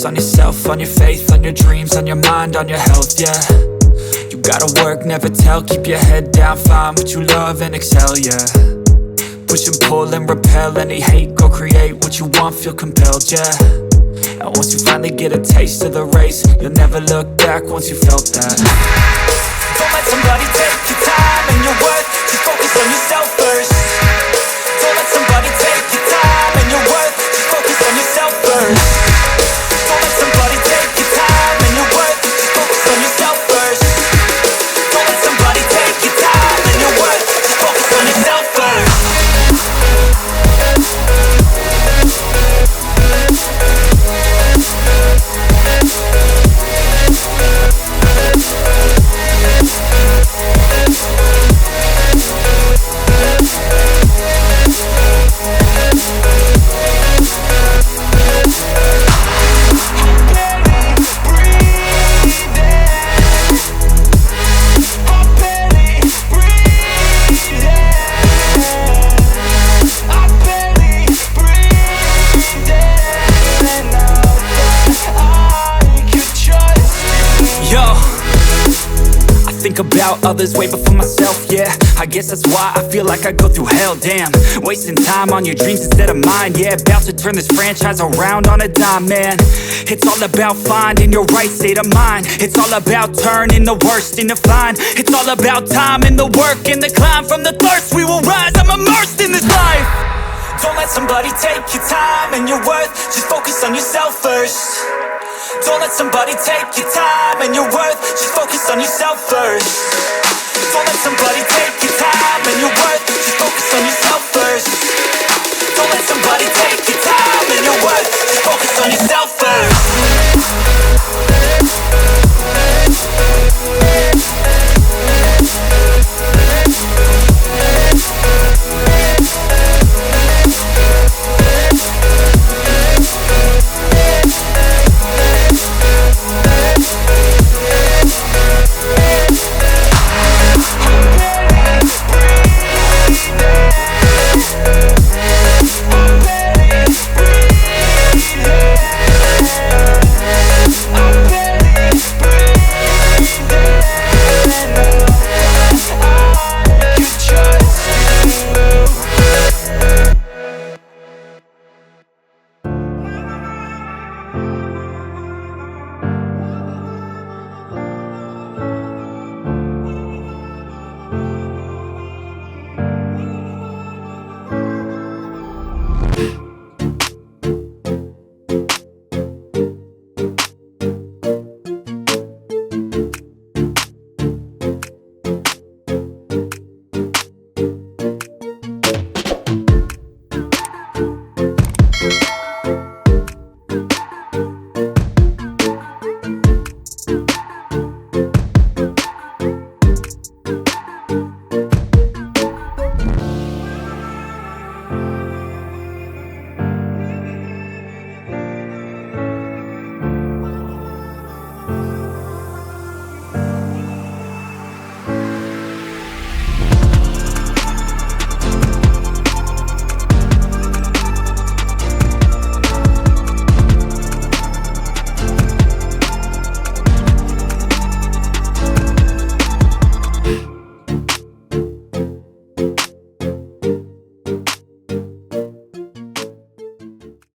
focus on yourself, on your faith, on your dreams, on your mind, on your health, yeah. You gotta work, never tell, keep your head down, find what you love and excel, yeah. Push and pull and repel any hate, go create what you want, feel compelled, yeah. And once you finally get a taste of the race, you'll never look back once you felt that. Don't let somebody take your time and your worth, just focus on yourself first. Don't let somebody take your time and your worth, just focus on yourself first. Don't let somebody take your time and your worth, just focus on yourself first. Don't let somebody take your time and your worth, just focus on yourself first. Think about others way before myself, yeah. I guess that's why I feel like I go through hell, damn. Wasting time on your dreams instead of mine, yeah. About to turn this franchise around on a dime, man. It's all about finding your right state of mind. It's all about turning the worst into fine. It's all about time and the work and the climb. From the thirst we will rise, I'm immersed in this life. Don't let somebody take your time and your worth, just focus on yourself first. Don't let somebody take your time and your worth, just focus on yourself first. Don't let somebody take your time and your worth.